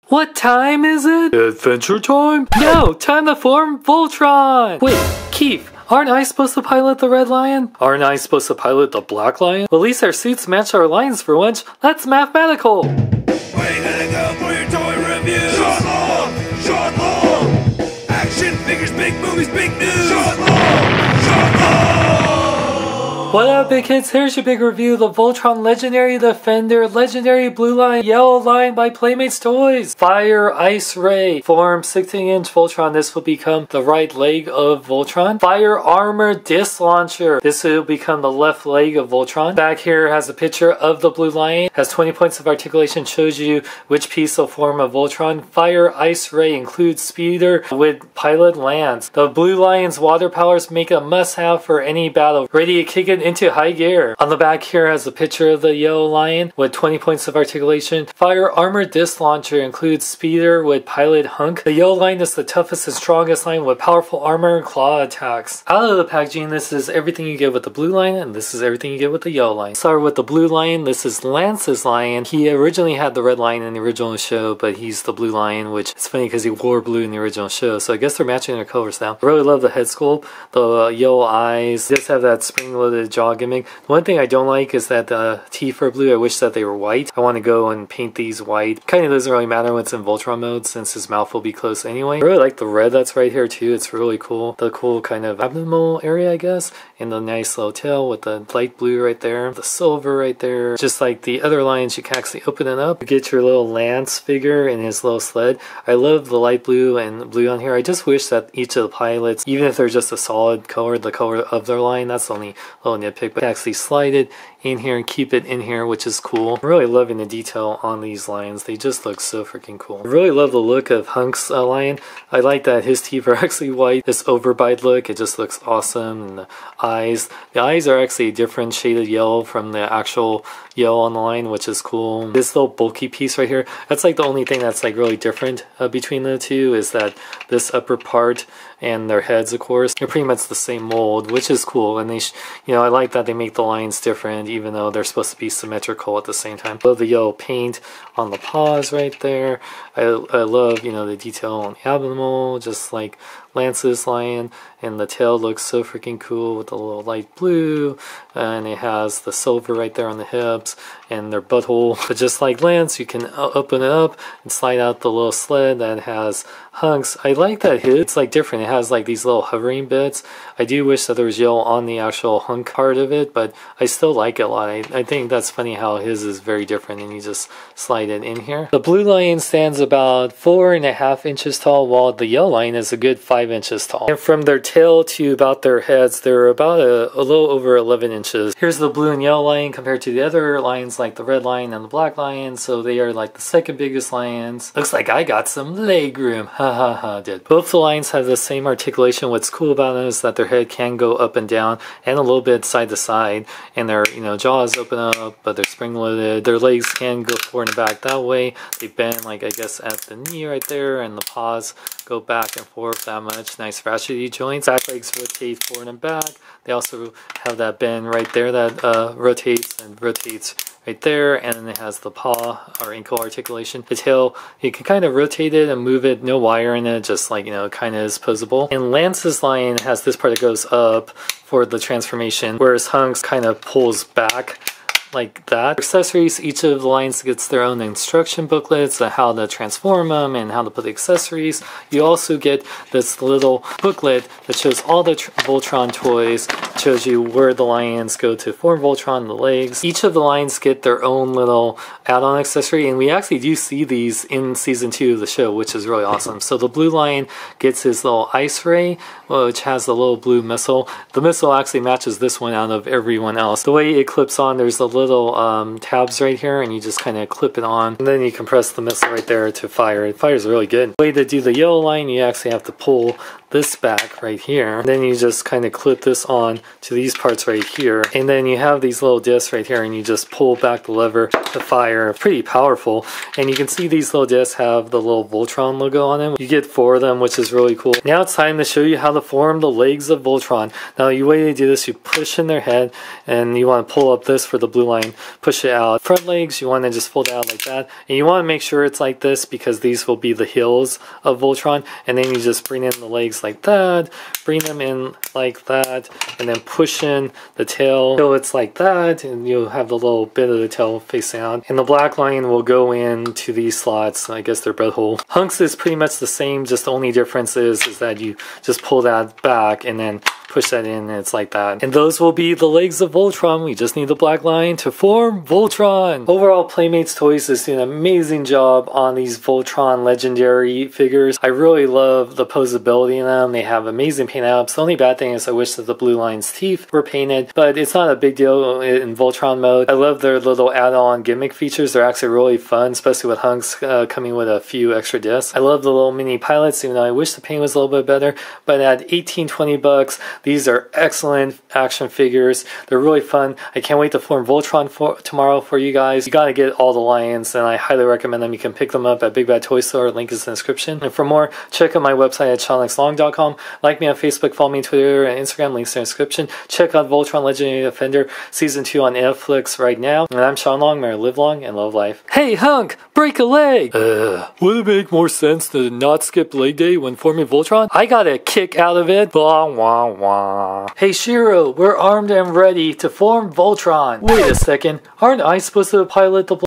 What time is it? Adventure time? No, time to form Voltron! Wait, Keith, aren't I supposed to pilot the red lion? Aren't I supposed to pilot the black lion? Well, at least our suits match our lions for once. That's mathematical! Where you gonna go for your toy review? Short long! Short long! Action figures, big movies, big news! Short long! Short long! What up, big kids? Here's your big review of the Voltron Legendary Defender Legendary Blue Lion Yellow Lion by Playmates Toys. Fire Ice Ray. Form 16-inch Voltron. This will become the right leg of Voltron. Fire Armor Disc Launcher. This will become the left leg of Voltron. Back here has a picture of the Blue Lion. Has 20 points of articulation. Shows you which piece will form a Voltron. Fire Ice Ray includes speeder with pilot lands. The Blue Lion's water powers make a must-have for any battle. Ready to kick it into high gear. On the back here has a picture of the yellow lion with 20 points of articulation. Fire Armor Disc Launcher includes speeder with pilot hunk. The yellow lion is the toughest and strongest lion with powerful armor and claw attacks. Out of the packaging, this is everything you get with the blue lion, and this is everything you get with the yellow lion. Start with the blue lion. This is Lance's lion. He originally had the red lion in the original show, but he's the blue lion, which is funny because he wore blue in the original show, so I guess they're matching their colors now. I really love the head sculpt. The yellow eyes just have that spring-loaded jaw gimmick. One thing I don't like is that the teeth are blue. I wish that they were white. I want to go and paint these white. Kind of doesn't really matter when it's in Voltron mode since his mouth will be closed anyway. I really like the red that's right here too. It's really cool. The cool kind of abdominal area, I guess, and the nice little tail with the light blue right there. The silver right there. Just like the other lions, you can actually open it up. You get your little Lance figure and his little sled. I love the light blue and blue on here. I just wish that each of the pilots, even if they're just a solid color, the color of their line, that's the only little nitpick, but actually slide it in here and keep it in here, which is cool. I'm really loving the detail on these lions. They just look so freaking cool. I really love the look of Hunk's lion. I like that his teeth are actually white. This overbite look, it just looks awesome. And the eyes are actually a different shade of yellow from the actual yellow on the line, which is cool. This little bulky piece right here, that's like the only thing that's like really different between the two, is that this upper part and their heads, of course, they're pretty much the same mold, which is cool. And they, I like that they make the lions different, even though they're supposed to be symmetrical at the same time. I love the yellow paint on the paws right there. I love, the detail on the abdomen, just like Lance's lion, and the tail looks so freaking cool with the little light blue, and it has the silver right there on the hips and their butthole. But just like Lance, you can open it up and slide out the little sled that has hunks. I like that it's like different. It has like these little hovering bits. I do wish that there was yellow on the actual hunk part of it, but I still like it a lot. I think that's funny how his is very different, and you just slide it in here. The blue lion stands about 4.5 inches tall, while the yellow lion is a good 5 inches tall. And from their tail to about their heads, they're about a little over 11 inches. Here's the blue and yellow lion compared to the other lions like the red lion and the black lion, so they are like the second biggest lions. Looks like I got some leg room. Ha ha ha, did. Both the lions have the same articulation. What's cool about them is that their head can go up and down and a little bit side to side, and their jaws open up, but they're spring loaded. Their legs can go forward and back that way. They bend like, I guess, at the knee right there, and the paws go back and forth that much. Nice ratchety joints. Back legs rotate forward and back. They also have that bend right there that rotates right there, and then it has the paw or ankle articulation. The tail, you can kind of rotate it and move it, no wire in it, just like, kind of is posable. And Lance's lion has this part that goes up for the transformation, whereas Hunk's kind of pulls back like that. Accessories, each of the lions gets their own instruction booklets on how to transform them and how to put the accessories. You also get this little booklet that shows all the Voltron toys. It shows you where the lions go to form Voltron, the legs. Each of the lions get their own little add-on accessory, and we actually do see these in season 2 of the show, which is really awesome. So the blue lion gets his little ice ray, which has the little blue missile. The missile actually matches this one out of everyone else. The way it clips on, there's a little tabs right here, and you just kind of clip it on, and then you can press the missile right there to fire. It fires really good. The way to do the yellow line, you actually have to pull this back right here, and then you just kind of clip this on to these parts right here, and then you have these little discs right here, and you just pull back the lever to fire. Pretty powerful. And you can see these little discs have the little Voltron logo on them. You get 4 of them, which is really cool. Now it's time to show you how to form the legs of Voltron. Now, the way to do this, you push in their head, and you want to pull up this for the blue line, push it out. Front legs, you want to just fold it out like that. And you want to make sure it's like this because these will be the heels of Voltron. And then you just bring in the legs like that, bring them in like that, and then push in the tail till it's like that, and you'll have the little bit of the tail facing out. And the black line will go into these slots. I guess they're butthole. Hunks is pretty much the same, just the only difference is that you just pull that back and then push that in, and it's like that. And those will be the legs of Voltron. We just need the black line to form Voltron. Overall, Playmates Toys is doing an amazing job on these Voltron legendary figures. I really love the posability in them. They have amazing paint apps. The only bad thing is I wish that the blue line's teeth were painted, but it's not a big deal in Voltron mode. I love their little add-on gimmick features. They're actually really fun, especially with Hunks coming with a few extra discs. I love the little mini pilots, even though I wish the paint was a little bit better, but at $18-20 bucks, these are excellent action figures. They're really fun. I can't wait to form Voltron tomorrow for you guys. You gotta get all the lions, and I highly recommend them. You can pick them up at Big Bad Toy Store. Link is in the description. And for more, check out my website at SeanXLong.com. Like me on Facebook, follow me on Twitter and Instagram. Links in the description. Check out Voltron Legendary Defender Season 2 on Netflix right now. And I'm Sean Long. May I live long and love life. Hey, Hunk! Break a leg! Would it make more sense to not skip leg day when forming Voltron? I got a kick out of it. Blah, wah, wah. Hey, Shiro, we're armed and ready to form Voltron. Wait a second. Aren't I supposed to pilot the